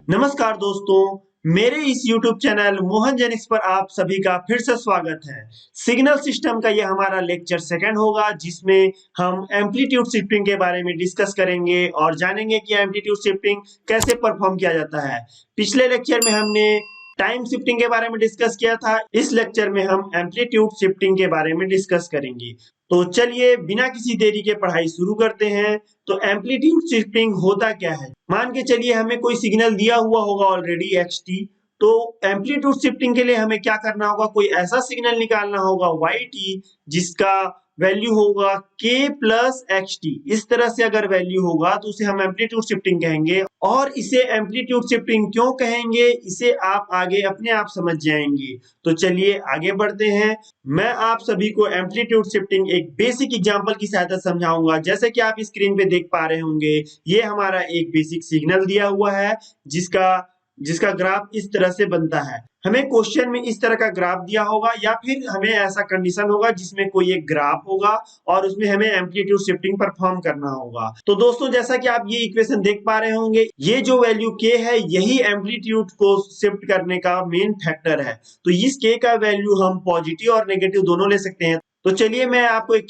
नमस्कार दोस्तों, मेरे इस YouTube चैनल मोहन जेनिक्स पर आप सभी का फिर से स्वागत है। सिग्नल सिस्टम का यह हमारा लेक्चर सेकंड होगा जिसमें हम एम्पलीट्यूड शिफ्टिंग के बारे में डिस्कस करेंगे और जानेंगे कि एम्पलीट्यूड शिफ्टिंग कैसे परफॉर्म किया जाता है। पिछले लेक्चर में हमने टाइम शिफ्टिंग के बारे में डिस्कस किया था। इस लेक्चर में हम एम्पलीट्यूड शिफ्टिंग के बारे में डिस्कस करेंगे। तो चलिए बिना किसी देरी के पढ़ाई शुरू करते हैं। तो एम्पलीट्यूड शिफ्टिंग होता क्या है? मान के चलिए हमें कोई सिग्नल दिया हुआ होगा ऑलरेडी xt। तो एम्पलीट्यूड शिफ्टिंग के लिए हमें क्या करना होगा, कोई ऐसा सिग्नल निकालना होगा yt जिसका वैल्यू होगा k प्लस xt। इस तरह से अगर वैल्यू होगा तो उसे हम एम्पलीट्यूड शिफ्टिंग कहेंगे। और इसे एम्पलीट्यूड शिफ्टिंग क्यों कहेंगे इसे आप आगे अपने आप समझ जाएंगे। तो चलिए आगे बढ़ते हैं। मैं आप सभी को एम्पलीट्यूड शिफ्टिंग एक बेसिक एग्जांपल की सहायता से समझाऊंगा। जैसे कि आप स्क्रीन पे देख पा रहे होंगे, ये हमारा एक बेसिक सिग्नल दिया हुआ है जिसका जिसका ग्राफ इस तरह से बनता है। हमें क्वेश्चन में इस तरह का ग्राफ दिया होगा या फिर हमें ऐसा कंडीशन होगा जिसमें कोई एक ग्राफ होगा और उसमें हमें एम्पलीट्यूड शिफ्टिंग परफॉर्म करना होगा। तो दोस्तों जैसा कि आप ये इक्वेशन देख पा रहे होंगे, ये जो वैल्यू k है यही एम्पलीट्यूड को शिफ्ट करने का मेन फैक्टर है। तो इस k का वैल्यू हम पॉजिटिव और नेगेटिव दोनों ले सकते हैं। तो चलिए मैं आपको एक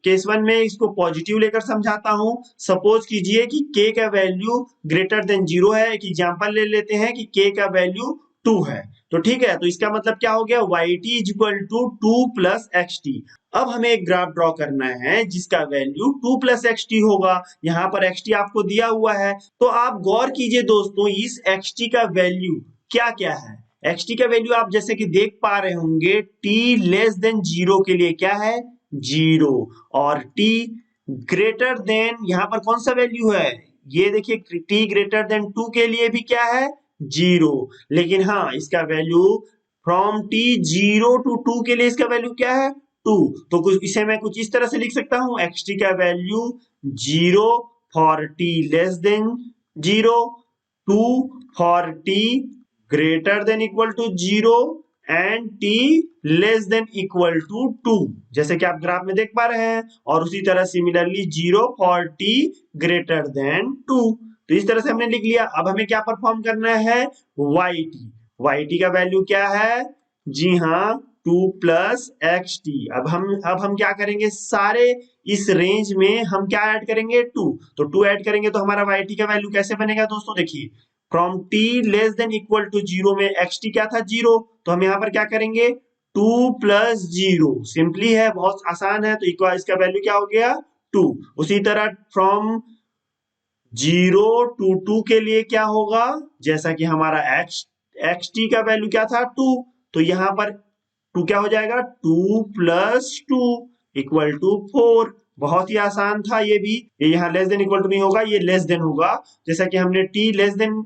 केस वन में इसको पॉजिटिव लेकर समझाता हूं। सपोज कीजिए कि k का वैल्यू ग्रेटर देन 0 है। एक एग्जांपल ले लेते हैं कि k का वैल्यू 2 है। तो ठीक है, तो इसका मतलब क्या हो गया, yt is equal to 2 plus xt। अब हमें एक ग्राफ ड्रॉ करना है जिसका वैल्यू 2 प्लस xt होगा। यहाँ पर xt आपको दिया हुआ है। तो आप गौर कीजिए दोस्तों, इस xt का वैल्यू क्या क्या है। xt का वैल्यू आप जैसे कि देख पा रहे होंगे, t लेस देन 0 के लिए क्या है, 0। और t ग्रेटर देन, यहाँ पर कौन सा वैल्यू है, ये देखिए t ग्रेटर देन 2 के लिए भी क्या है, 0। लेकिन हाँ, इसका वैल्यू फ्रॉम t 0 टू 2 के लिए इसका वैल्यू क्या है, 2। तो कुछ इसे मैं कुछ इस तरह से लिख सकता हूं, xt का value 0 for t less than 0, 2 for t greater than equal to 0 and t less than equal to 2, जैसे कि आप ग्राफ में देख पा रहे हैं। और उसी तरह similarly 0 for t greater then 2। तो इस तरह से हमने लिख लिया। अब हमें क्या परफॉर्म करना है, yt का वैल्यू क्या है, जी हाँ 2 प्लस xt। अब हम क्या करेंगे, सारे इस रेंज में हम क्या ऐड करेंगे, 2। तो 2 ऐड करेंगे तो हमारा yt का वैल्यू कैसे बनेगा दोस्तों, देखिए from t less than equal to 0 में xt क्या था, 0। तो हम यहाँ पर क्या करेंगे, 2 प्लस 0, सिंपली है, बहुत आसान है। तो इसका वैल्यू क्या हो गया, 2। उसी तरह फ्रॉम 0 टू 2 के लिए क्या होगा, जैसा कि हमारा xt का वैल्यू क्या था, 2। तो यहाँ पर 2 क्या हो जाएगा, 2 प्लस 2 इक्वल टू 4। बहुत ही आसान था ये भी। ये यहाँ लेस देन इक्वल टू नहीं होगा, ये लेस देन होगा। जैसा कि हमने t लेस देन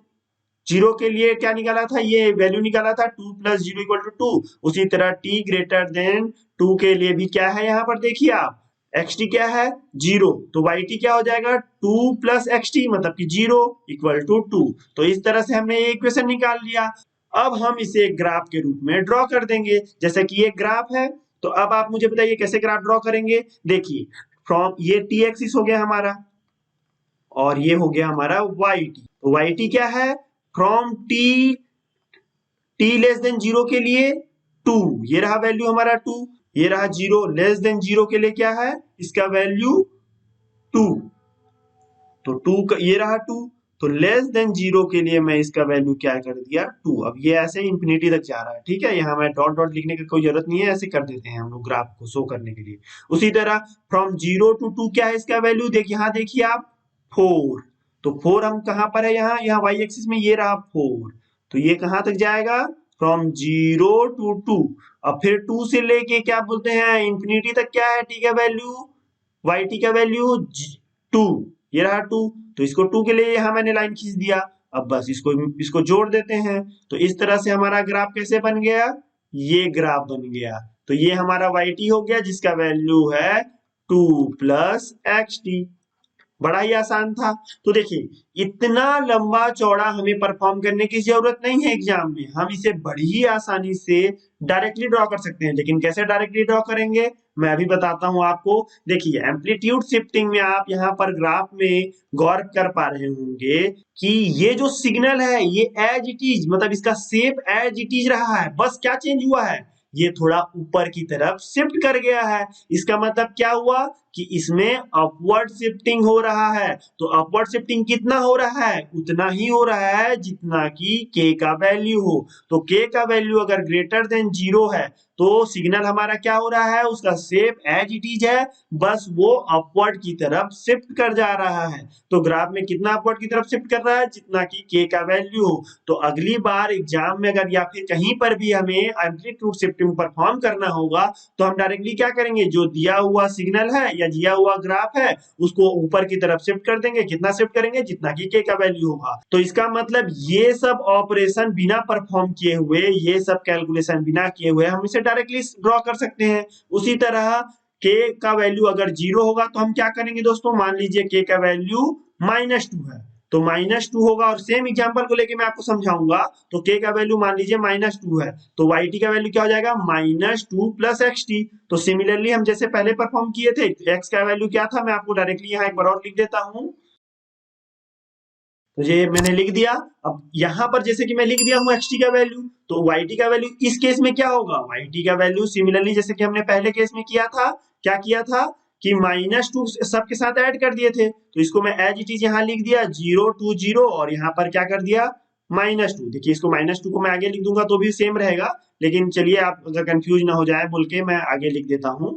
0 के लिए क्या निकाला था, ये वैल्यू निकाला था 2 प्लस 0 इक्वल टू 2। उसी तरह t ग्रेटर देन 2 के लिए भी क्या है, यहाँ पर देखिए आप xt क्या है, 0। तो yt क्या हो जाएगा, 2 प्लस xt मतलब कि 0 इक्वल टू 2। तो इस तरह से हमने ये इक्वेशन निकाल लिया। अब हम इसे एक ग्राफ के रूप में ड्रॉ कर देंगे। जैसे कि ये ग्राफ है, तो अब आप मुझे बताइए कैसे ग्राफ ड्रॉ करेंगे। देखिए फ्रॉम ये t एक्सिस हो गया हमारा और ये हो गया हमारा yt। तो yt क्या है, फ्रॉम t लेस देन 0 के लिए 2, ये रहा वैल्यू हमारा 2। ये रहा 0 लेस देन 0 के लिए क्या है, इसका वैल्यू 2। तो 2 ये रहा 2। तो लेस देन 0 के लिए मैं इसका वैल्यू क्या कर दिया, 2। अब ये ऐसे इंफिनिटी तक जा रहा है, ठीक है। यहाँ मैं डॉट डॉट लिखने की कोई जरूरत नहीं है, ऐसे कर देते हैं हम लोग ग्राफ को शो करने के लिए। उसी तरह फ्रॉम 0 टू 2 क्या है इसका वैल्यू, देखिए यहाँ देखिए आप 4। तो 4 हम कहाँ पर है, यहाँ y एक्सिस में, ये रहा 4। तो ये कहाँ तक जाएगा, फ्रॉम 0 टू 2। अब फिर 2 से लेके क्या बोलते हैं इंफिनिटी तक क्या है t का वैल्यू, yt का वैल्यू 2। ये रहा 2। तो इसको 2 के लिए यहाँ मैंने लाइन खींच दिया। अब बस इसको जोड़ देते हैं। तो इस तरह से हमारा ग्राफ कैसे बन गया, ये ग्राफ बन गया। तो ये हमारा yt हो गया जिसका वैल्यू है 2 प्लस xt। बड़ा ही आसान था। तो देखिए इतना लंबा चौड़ा हमें परफॉर्म करने की जरूरत नहीं है एग्जाम में। हम इसे बड़ी ही आसानी से डायरेक्टली ड्रॉ कर सकते हैं। लेकिन कैसे डायरेक्टली ड्रॉ करेंगे, मैं अभी बताता हूं आपको। देखिए एम्पलीट्यूड शिफ्टिंग में आप यहाँ पर ग्राफ में गौर कर पा रहे होंगे कि ये जो सिग्नल है ये एज इट इज, मतलब इसका शेप एज इट इज रहा है, बस क्या चेंज हुआ है, ये थोड़ा ऊपर की तरफ शिफ्ट कर गया है। इसका मतलब क्या हुआ कि इसमें अपवर्ड शिफ्टिंग हो रहा है। तो अपवर्ड शिफ्टिंग कितना हो रहा है, उतना ही हो रहा है जितना कि k का वैल्यू हो। तो k का वैल्यू अगर ग्रेटर देन 0 है तो सिग्नल हमारा क्या हो रहा है, उसका शेप एज इट इज है, बस वो अपवर्ड की तरफ शिफ्ट कर जा रहा है। तो ग्राफ में कितना अपवर्ड की तरफ शिफ्ट कर रहा है, जितना कि k का वैल्यू हो। तो अगली बार एग्जाम में अगर या फिर कहीं पर भी हमें एम्पलीट्यूड शिफ्टिंग परफॉर्म करना होगा तो हम डायरेक्टली क्या करेंगे, जो दिया हुआ सिग्नल है या दिया हुआ ग्राफ है उसको ऊपर की तरफ शिफ्ट कर देंगे। कितना शिफ्ट करेंगे, जितना कि k का वैल्यू होगा। तो इसका मतलब ये सब ऑपरेशन बिना परफॉर्म किए हुए, ये सब कैलकुलेशन बिना किए हुए हम इसे डायरेक्टली ड्रॉ कर सकते हैं। उसी तरह k का वैल्यू अगर 0 होगा तो हम क्या करेंगे दोस्तों, मान लीजिए k का वैल्यू -2 है तो -2 होगा, और सेम एग्जांपल को लेके मैं आपको समझाऊंगा। तो k का वैल्यू मान लीजिए -2 है तो yt का वैल्यू क्या हो जाएगा, -2 + xt। तो सिमिलरली हम जैसे पहले परफॉर्म किए थे, x का वैल्यू क्या था, मैं आपको डायरेक्टली यहाँ एक बार और लिख देता हूँ। तो ये मैंने लिख दिया। अब यहाँ पर जैसे कि मैं लिख दिया हूँ xt का वैल्यू, तो yt का वैल्यू इस केस में क्या होगा, yt का वैल्यू सिमिलरली जैसे कि हमने पहले केस में किया था, क्या किया था कि -2 सबके साथ ऐड कर दिए थे, तो इसको मैं एज इट इज यहाँ लिख दिया 0 to 0, और यहाँ पर क्या कर दिया -2। देखिए इसको -2 को मैं आगे लिख दूंगा तो भी सेम रहेगा, लेकिन चलिए आप अगर कंफ्यूज ना हो जाए बोल के मैं आगे लिख देता हूँ।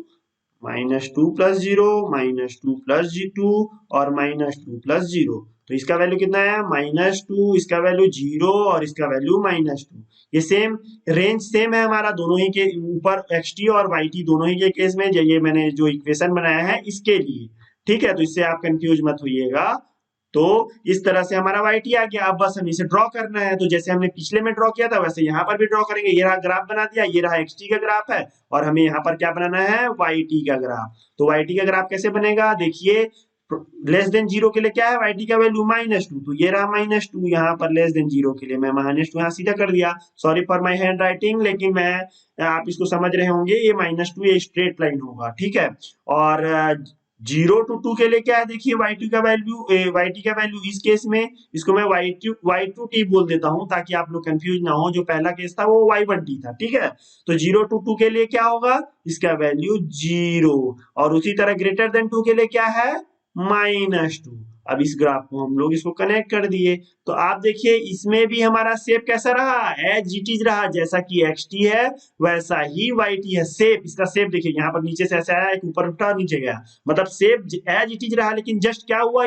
-2 + 0, -2 + 2 और -2 + 0। तो इसका वैल्यू कितना है, -2, इसका वैल्यू 0 और इसका वैल्यू -2। ये सेम रेंज सेम है हमारा दोनों ही के ऊपर, xt और yt दोनों ही के केस में। ये मैंने जो इक्वेशन बनाया है इसके लिए, ठीक है, तो इससे आप कंफ्यूज मत होइएगा। तो इस तरह से हमारा yt आ गया। अब बस हमें इसे ड्रॉ करना है, तो जैसे हमने पिछले में ड्रॉ किया था वैसे यहाँ पर भी ड्रॉ करेंगे। ये रहा ग्राफ बना दिया, ये रहा xt का ग्राफ है, और हमें यहाँ पर क्या बनाना है, yt का ग्राफ। तो yt का ग्राफ कैसे बनेगा, देखिए लेस देन 0 के लिए क्या है, yt का वैल्यू -2, तो ये रहा -2, यहाँ पर लेस देन 0 के लिए मैं -2 यहाँ सीधा कर दिया। Sorry for my hand writing, लेकिन मैं आप इसको समझ रहे होंगे, ये -2 ये स्ट्रेट लाइन होगा, ठीक है। और 0 to 2 के लिए क्या है, देखिए y2 का वैल्यू, yt का वैल्यू इस केस में इसको मैं y2t बोल देता हूं ताकि आप लोग कंफ्यूज ना हो। जो पहला केस था वो y1t था, ठीक है। तो 0 to 2 के लिए क्या होगा, इसका वैल्यू 0, और उसी तरह ग्रेटर देन 2 के लिए क्या है, -2। अब इस ग्राफ को हम लोग इसको कनेक्ट कर दिए, तो आप देखिए इसमें भी हमारा शेप कैसा रहा, एज इट इज रहा, जैसा कि xt है वैसा ही yt है। शेप, इसका शेप देखिए यहाँ पर नीचे से ऐसा आया, एक ऊपर उठा नीचे गया, मतलब शेप एज इट इज रहा, लेकिन जस्ट क्या हुआ,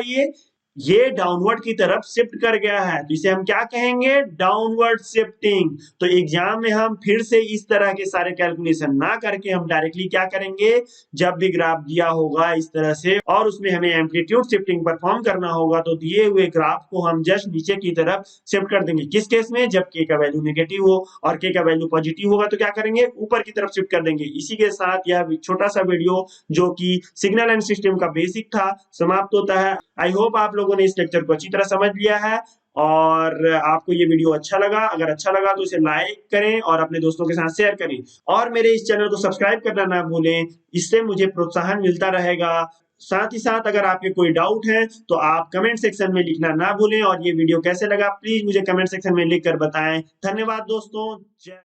ये डाउनवर्ड की तरफ शिफ्ट कर गया है, तो इसे हम क्या कहेंगे, डाउनवर्ड शिफ्टिंग। तो एग्जाम में हम फिर से इस तरह के सारे कैलकुलेशन ना करके हम डायरेक्टली क्या करेंगे, जब भी ग्राफ दिया होगा इस तरह से और उसमें हमें एम्पलीट्यूड शिफ्टिंग परफॉर्म करना होगा, तो दिए हुए ग्राफ को हम जस्ट नीचे की तरफ शिफ्ट कर देंगे। किस केस में, जब k का वैल्यू नेगेटिव हो, और k का वैल्यू पॉजिटिव होगा तो क्या करेंगे, ऊपर की तरफ शिफ्ट कर देंगे। इसी के साथ यह छोटा सा वीडियो जो कि सिग्नल एंड सिस्टम का बेसिक था समाप्त होता है। आई होप आप लोगों ने इस लेक्चर को अच्छी तरह समझ लिया है, और आपको ये वीडियो अच्छा लगा। अगर अच्छा लगा तो इसे लाइक करें और अपने दोस्तों के साथ शेयर करें, और मेरे इस चैनल को सब्सक्राइब करना ना भूलें, इससे मुझे प्रोत्साहन मिलता रहेगा। साथ ही साथ अगर आपके कोई डाउट है तो आप कमेंट सेक्शन में लिखना ना भूलें, और ये वीडियो कैसे लगा प्लीज मुझे कमेंट सेक्शन में लिख कर बताएं। धन्यवाद दोस्तों, जय